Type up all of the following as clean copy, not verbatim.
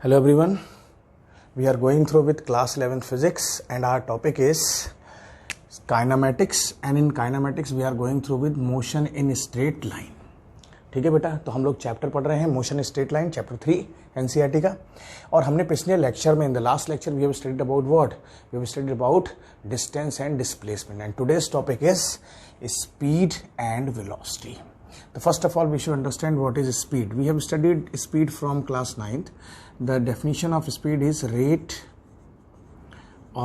Hello everyone, we are going through with class 11 physics and our topic is kinematics, and in kinematics we are going through with motion in straight line. ठीक है बेटा, तो हम लोग chapter पढ़ रहे हैं motion straight line, chapter 3 NCERT का। और हमने पिछले लेक्चर में, in the last lecture we have studied about what, we have studied about distance and displacement, and today's topic is speed and velocity. So first of all we should understand what is speed. We have studied speed from class 9th. The definition of speed is rate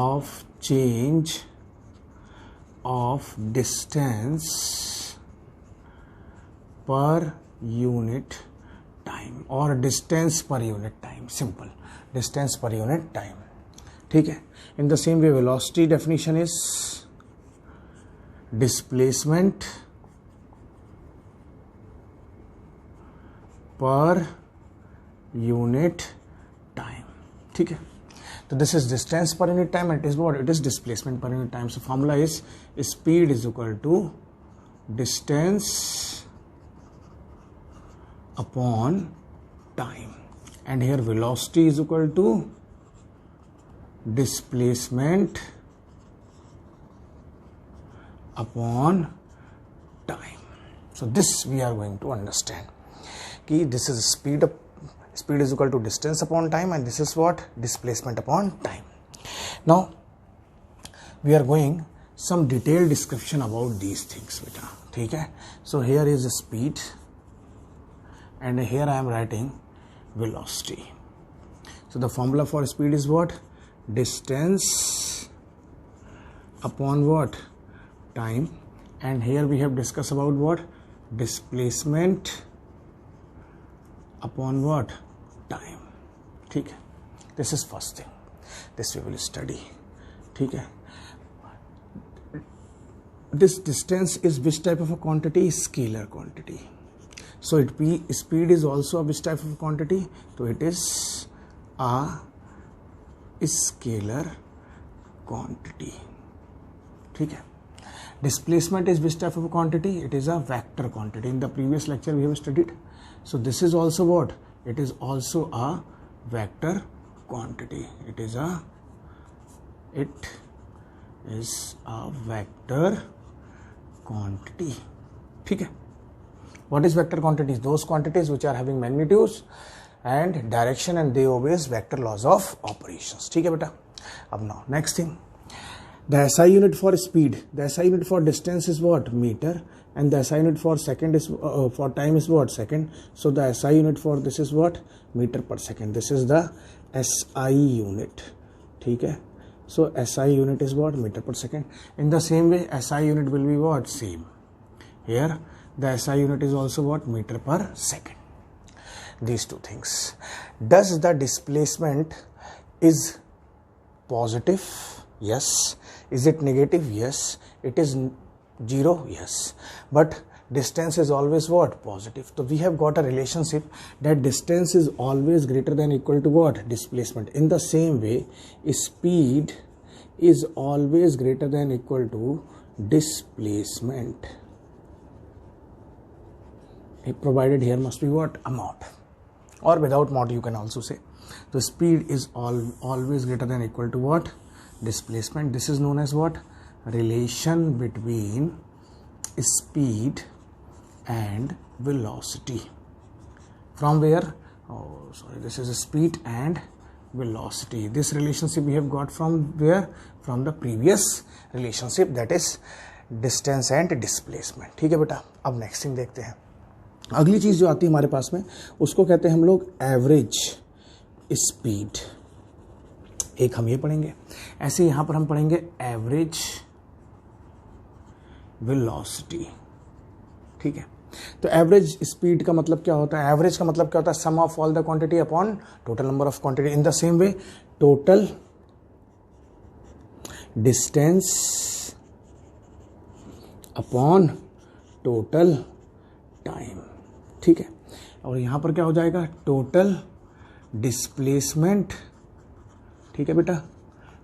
of change of distance per unit time or distance per unit time. Simple, distance per unit time. ठीक है. In the same way velocity definition is displacement per unit time. ठीक है, तो this is distance per unit time, it is what, it is displacement per unit time. So formula is speed is equal to distance upon time, and here velocity is equal to displacement upon time. So this we are going to understand कि this is speed is equal to distance upon time, and this is what, displacement upon time. Now we are going some detailed description about these things beta. ठीक है, so here is speed and here I am writing velocity. So the formula for speed is what, distance upon what, time, and here we have discussed about what, displacement upon what, time. ठीक है, this is first thing, this we will study. ठीक है, this distance is which type of a quantity, scalar quantity. So it be, speed is also a which type of quantity, so it is a scalar quantity. ठीक है, displacement is which type of a quantity, it is a vector quantity. In the previous lecture we have studied. So this is also what, it is also a vector quantity. It is a vector quantity. ठीक है, what is vector quantities? Those quantities which are having magnitudes and direction and they obeys vector laws of operations. ठीक है बेटा. अब now next thing, the SI unit for speed, the SI unit for distance is what, meter, and the SI unit for second is for time is what, second. So the SI unit for this is what, meter per second. This is the SI unit. ठीक है, so SI unit is what, meter per second. In the same way SI unit will be what, same. Here the SI unit is also what, meter per second. These two things. Does the displacement is positive? Yes. Is it negative? Yes. It is 0? Yes. But distance is always what, positive. So we have got a relationship that distance is always greater than equal to what, displacement. In the same way speed is always greater than equal to displacement, provided here must be what, a mod, or without mod you can also say. So speed is always greater than equal to what, displacement. This is known as what, relation between speed and velocity. From where, oh sorry, this is speed and velocity. This relationship we have got from where, from the previous relationship, that is distance and displacement. ठीक है बेटा. अब next thing देखते हैं. अगली चीज जो आती है हमारे पास में, उसको कहते हैं हम लोग एवरेज स्पीड. एक हम ये पढ़ेंगे, ऐसे यहां पर हम पढ़ेंगे एवरेज वेलोसिटी. ठीक है, तो एवरेज स्पीड का मतलब क्या होता है, एवरेज का मतलब क्या होता है, sum of all the quantity upon total number of quantity. In the same way total distance upon total time. ठीक है, और यहां पर क्या हो जाएगा, टोटल डिस्प्लेसमेंट, ठीक है बेटा,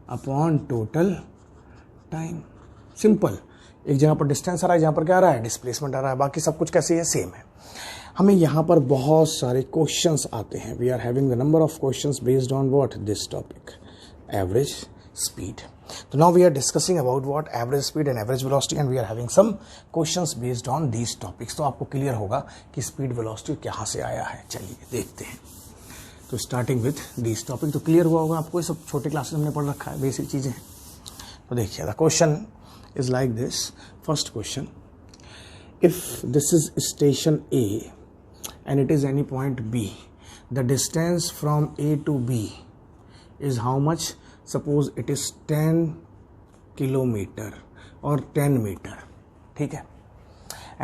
अपॉन टोटल टाइम. सिंपल, एक जगह पर डिस्टेंस आ रहा है, जहां पर क्या आ रहा है, डिस्प्लेसमेंट आ रहा है, बाकी सब कुछ कैसे है, सेम है. हमें यहाँ पर बहुत सारे क्वेश्चंस आते हैं. We are having the number of questions based on what this topic, average speed. So now we are discussing about what average speed and average velocity, and we are having some questions based on these topics. तो आपको clear होगा कि speed velocity कहाँ से आया है. चलिए देखते हैं. तो स्टार्टिंग विथ दिस टॉपिक, तो क्लियर हुआ होगा आपको, ये सब छोटे क्लासेस हमने पढ़ रखा है, बेसिक चीज़ें हैं. तो देखिए the question is like this. First question, if this is station A and it is any point B, the distance from A to B is how much? Suppose it is 10 kilometer or 10 meter. ठीक है.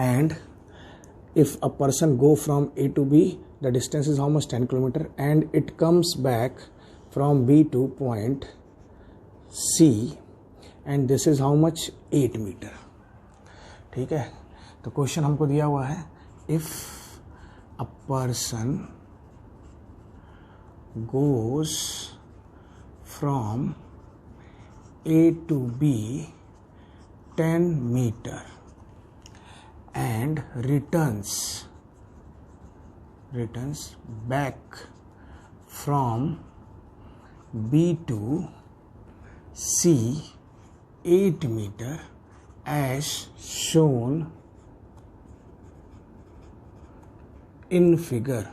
And if a person go from A to B, the distance is how much? 10 kilometer, and it comes back from B to point C, and this is how much? 8 meter. ठीक है. तो question हमको दिया हुआ है, if a person goes from A to B 10 meter and returns back from B to C 8 meter as shown in figure,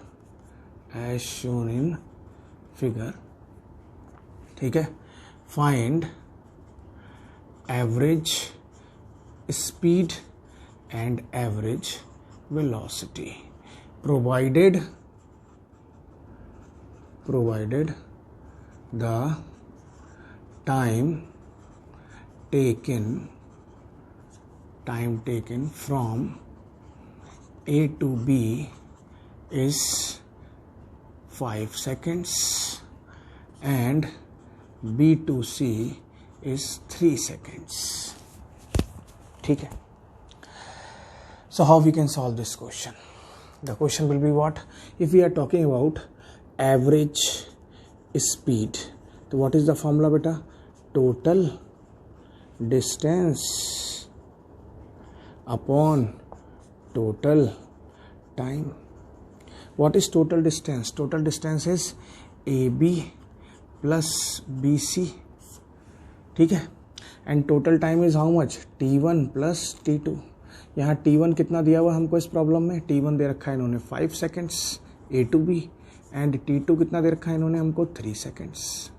ठीक है. Find average speed and average velocity provided the time taken from A to B is 5 seconds and B to C is 3 seconds. ठीक है. So how we can solve this question? The question will be what? If we are talking about average speed, so what is the formula beta? Total distance upon total time. What is total distance? Total distance is AB plus BC. ठीक है. And total time is how much? T1 plus T2. यहाँ T1 कितना दिया हुआ हमको इस problem में? T1 दे रखा है इन्होंने 5 seconds A to B, and T2 कितना दे रखा है इन्होंने हमको? 3 सेकेंड्स.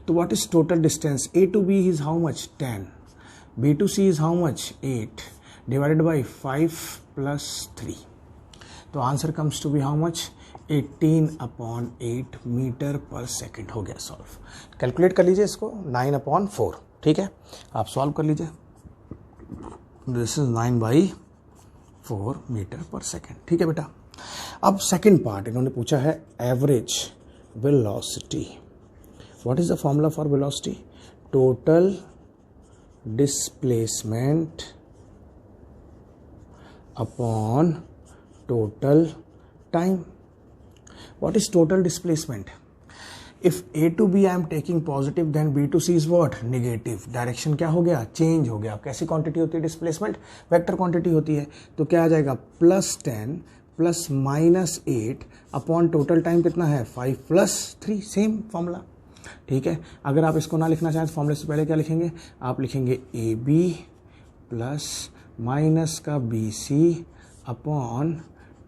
तो what is total distance? A to B is how much? 10. B to C is how much? 8 divided by 5 plus 3. तो answer comes to be how much? 18/8 metre per second. हो गया solve. Calculate कर लीजिए इसको, 9/4. ठीक है, आप सॉल्व कर लीजिए. This is 9/4 metre per second. ठीक है बेटा. अब सेकेंड पार्ट इन्होंने पूछा है average velocity. What is the formula for velocity? Total displacement upon total time. What is total displacement? If A to B I am taking positive, then B to C is what? Negative. Direction क्या हो गया? Change हो गया. कैसी quantity होती है displacement? Vector quantity होती है. तो क्या आ जाएगा? +10 प्लस -8 अपॉन टोटल टाइम कितना है? 5 प्लस 3. Same formula. ठीक है. अगर आप इसको ना लिखना चाहें तो फॉर्मूले से पहले क्या लिखेंगे? आप लिखेंगे AB प्लस माइनस का BC upon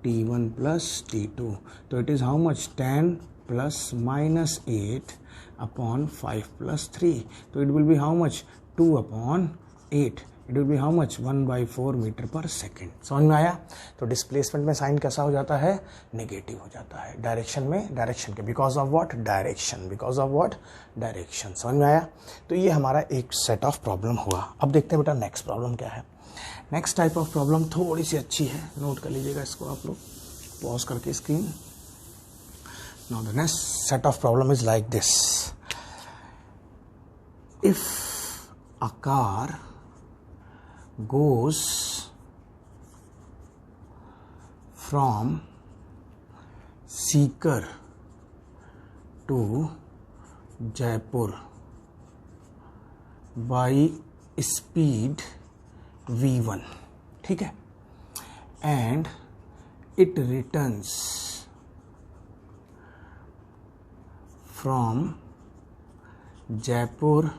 T1 plus T2. तो it is how much? 10 plus -8 upon 5 plus 3. तो it will be how much? 2/8. It will be how much? 1/4 metre per second. समझ में आया? तो डिस्प्लेसमेंट में साइन कैसा हो जाता है? नेगेटिव हो जाता है. डायरेक्शन में, डायरेक्शन के because of what? Direction. Because of what? Direction. समझ में आया? तो ये हमारा एक सेट ऑफ प्रॉब्लम हुआ. अब देखते हैं बेटा नेक्स्ट प्रॉब्लम क्या है. नेक्स्ट टाइप ऑफ प्रॉब्लम थोड़ी सी अच्छी है, नोट कर लीजिएगा इसको आप लोग, पॉज करके screen. Now the next set of problem is like this. If a car goes from Sikar to Jaipur by speed V1, ठीक है, and it returns from Jaipur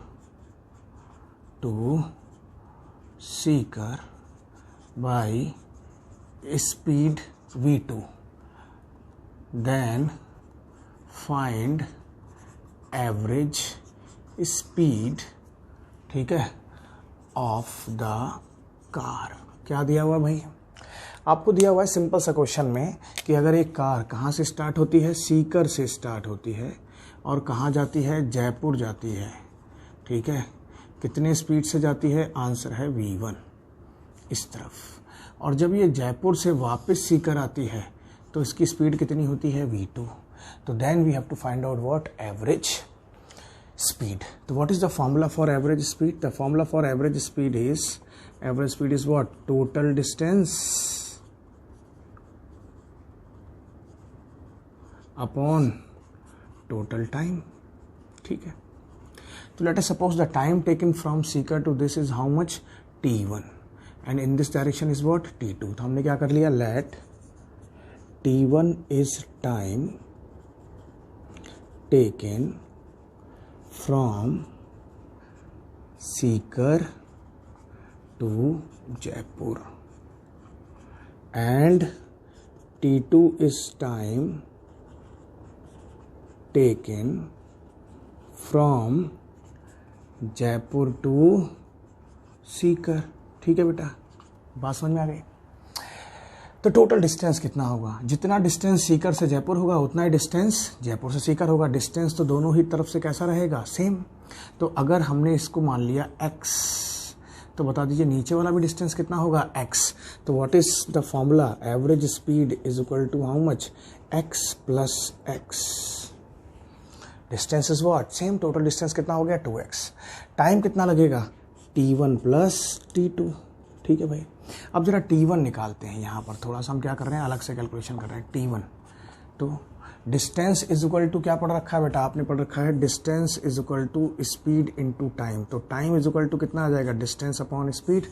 to Sikar by speed v2, then find average speed, ठीक है, of the car. क्या दिया हुआ भाई? आपको दिया हुआ है सिंपल सा क्वेश्चन में कि अगर एक कार कहाँ से स्टार्ट होती है, सीकर से स्टार्ट होती है और कहाँ जाती है, जयपुर जाती है, ठीक है, कितने स्पीड से जाती है, आंसर है v1 इस तरफ। और जब ये जयपुर से वापस सीकर आती है तो इसकी स्पीड कितनी होती है, v2। तो then we have to find out what, average speed. तो what is the formula for average speed? The formula for average speed is what, total distance upon total time, ठीक है। तो let us suppose the time taken from Sikar to this is how much, t1, and in this direction is what, t2। तो हमने क्या कर लिया, let t1 is time taken from Sikar to Jaipur and t2 is time taken from Jaipur to Sikar, ठीक है बेटा, बात समझ में आ गई। तो टोटल डिस्टेंस कितना होगा, जितना डिस्टेंस सीकर से जयपुर होगा उतना ही डिस्टेंस जयपुर से सीकर होगा। डिस्टेंस तो दोनों ही तरफ से कैसा रहेगा, सेम। तो अगर हमने इसको मान लिया x, तो बता दीजिए नीचे वाला भी डिस्टेंस कितना होगा, x। तो what is the formula, average speed is equal to how much, x plus x। Distance is what, same. Total distance कितना हो गया, 2x। टाइम कितना लगेगा, t1 प्लस t2, ठीक है भाई। अब जरा t1 निकालते हैं, यहाँ पर थोड़ा सा हम क्या कर रहे हैं, अलग से कैलकुलेशन कर रहे हैं। t1 तो डिस्टेंस इज इक्वल टू क्या पढ़ रखा है बेटा, आपने पढ़ रखा है distance is equal to speed into time. तो टाइम इज इक्वल टू कितना आ जाएगा, डिस्टेंस अपॉन स्पीड,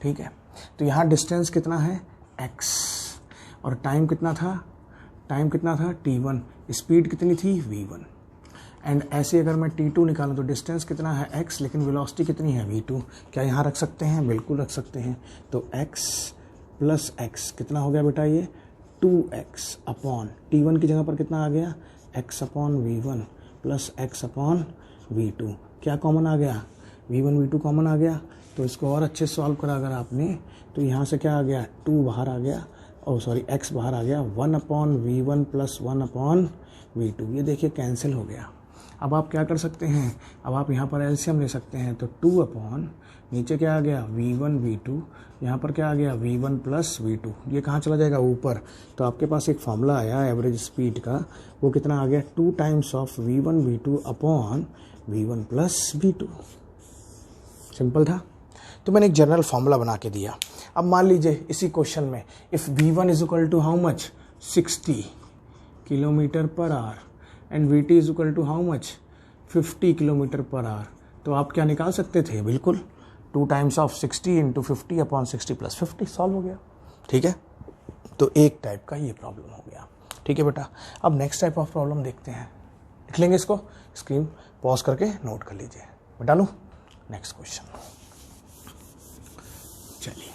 ठीक है। तो यहाँ डिस्टेंस कितना है, x, और टाइम कितना था, t1, स्पीड कितनी थी, v1। एंड ऐसे अगर मैं t2 निकालूं तो डिस्टेंस कितना है, x, लेकिन वेलोसिटी कितनी है, v2। क्या यहाँ रख सकते हैं, बिल्कुल रख सकते हैं। तो x प्लस x कितना हो गया बेटा, ये 2x अपॉन t1 की जगह पर कितना आ गया, x upon v1 plus x upon v2। क्या कॉमन आ गया, v1 v2 कॉमन आ गया। तो इसको और अच्छे से सॉल्व करा अगर आपने, तो यहाँ से क्या आ गया, 2 बाहर आ गया, x बाहर आ गया, 1 upon v1 plus 1 upon v2। ये देखिए कैंसिल हो गया। अब आप क्या कर सकते हैं, अब आप यहाँ पर एलसीएम ले सकते हैं। तो 2 अपॉन नीचे क्या आ गया, v1 v2, यहाँ पर क्या आ गया, v1 प्लस v2। ये कहाँ चला जाएगा, ऊपर। तो आपके पास एक फॉर्मूला आया एवरेज स्पीड का, वो कितना आ गया, 2 times of v1 v2 upon v1 plus v2। Simple था। तो मैंने एक जनरल फॉर्मूला बना के दिया। अब मान लीजिए इसी क्वेश्चन में if v1 is equal to how much, 60 kilometre per hour and vt is equal to how much, 50 kilometre per hour, तो आप क्या निकाल सकते थे, बिल्कुल 2 times of 60 into 50 upon 60 plus 50, solve हो गया, ठीक है। तो एक टाइप का ये प्रॉब्लम हो गया, ठीक है बेटा। अब नेक्स्ट टाइप ऑफ प्रॉब्लम देखते हैं, लिख लेंगे इसको, स्क्रीन पॉज करके नोट कर लीजिए। बता लूँ नेक्स्ट क्वेश्चन, चलिए।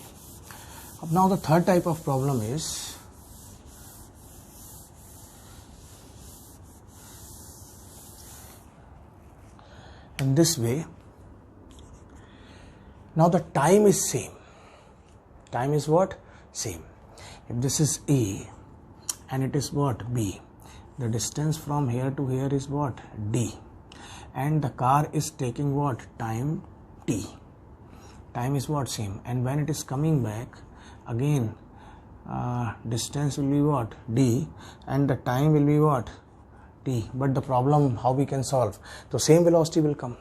अब now the third type of problem is, in this way, now the time is same. Time is what? Same. If this is A and it is what? B. The distance from here to here is what? D. And the car is taking what? Time T. Time is what? Same. And when it is coming back, again, distance will be what? D. And the time will be what? T. But the problem how we can solve? तो same velocity will come,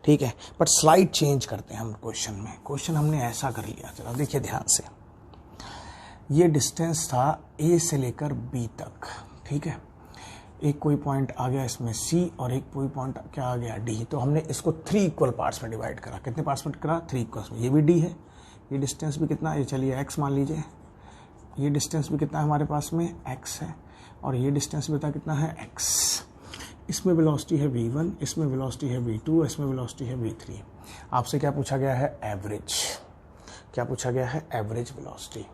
ठीक है। But slide change करते हैं हम question में। Question हमने ऐसा कर लिया, चलो देखिए ध्यान से। ये डिस्टेंस था A से लेकर B तक, ठीक है। एक कोई पॉइंट आ गया इसमें C और एक कोई पॉइंट क्या आ गया D। तो हमने इसको 3 इक्वल पार्ट्स में डिवाइड करा। कितने पार्ट्स में करा? 3 इक्वल्स में। ये भी D है, ये डिस्टेंस भी कितना, ये चलिए x मान लीजिए, ये डिस्टेंस भी कितना है हमारे पास में x है, और ये डिस्टेंस भी कितना है x। इसमें वेलोसिटी है v1, इसमें वेलोसिटी है v2, इसमें वेलोसिटी है v3। आपसे क्या पूछा गया है? एवरेज। क्या पूछा गया है? Average velocity.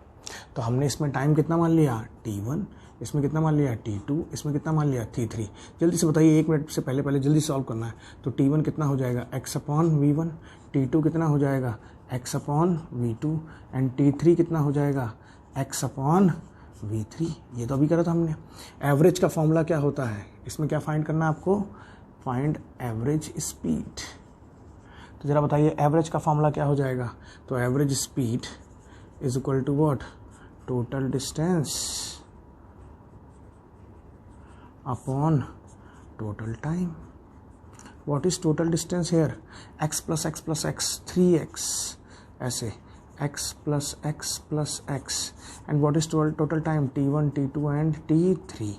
तो हमने इसमें टाइम कितना मान लिया? t1, इसमें कितना मान लिया? t2, इसमें कितना मान लिया? t3। जल्दी से बताइए, 1 मिनट से पहले जल्दी सॉल्व करना है। तो t1 कितना हो जाएगा? x अपॉन v1, t2 कितना हो जाएगा? x upon v2, and t3 कितना हो जाएगा? x upon v3। ये तो अभी करा था हमने। एवरेज का फॉर्मूला क्या होता है? इसमें क्या फाइंड करना है आपको? Find average speed. तो ज़रा बताइए एवरेज का फॉर्मूला क्या हो जाएगा? तो average speed is equal to what? Total distance upon total time. What is total distance here? x plus x plus x, 3x, ऐसे x plus x plus x, and what is total time? t1, t2 and t3।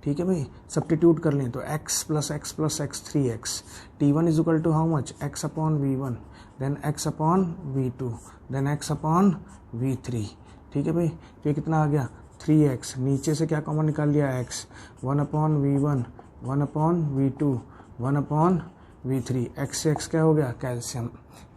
ठीक है भाई, substitute कर लें तो x plus x plus x, 3x, t1 is equal to how much? x upon v1, then x upon v2, then x upon v3। ठीक है भाई, तो ये कितना आ गया? 3x। नीचे से क्या कॉमन निकाल लिया? x, 1 upon v1, 1 upon v2, 1 upon v3। x से x क्या हो गया? Calcium,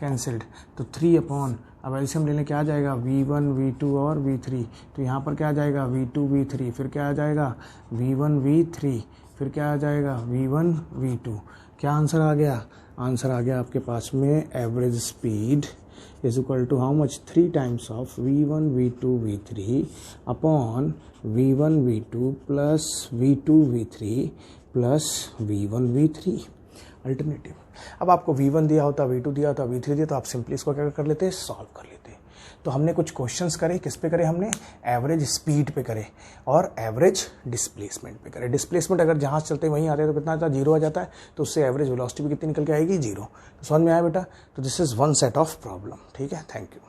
cancelled. तो 3 अपॉन, अब एल्शियम लेने क्या आ जाएगा? v1, v2 और v3। तो यहाँ पर क्या आ जाएगा? v2, v3, फिर क्या आ जाएगा? v1, v3, फिर क्या आ जाएगा? v1, v2। क्या आंसर आ गया? आंसर आ गया आपके पास में average speed is equal to how much? 3 times of v1, v2, v3 upon v1, v2 plus v2, v3 plus v1, v3। Alternative. अब आपको v1 दिया होता, v2 दिया होता, v3 दिया, तो आप सिंपली इसको क्या कर लेते? सॉल्व कर लेते। तो हमने कुछ क्वेश्चंस करे, किस पे करे हमने? एवरेज स्पीड पे करे और एवरेज डिस्प्लेसमेंट पे करे। डिस्प्लेसमेंट अगर जहाज चलते वहीं आते हैं तो कितना आता है? 0 आ जाता है, तो उससे एवरेज वेलोसिटी भी कितनी निकल के आएगी? 0। तो समझ में आया बेटा? तो this is one set of problem. ठीक है, थैंक यू।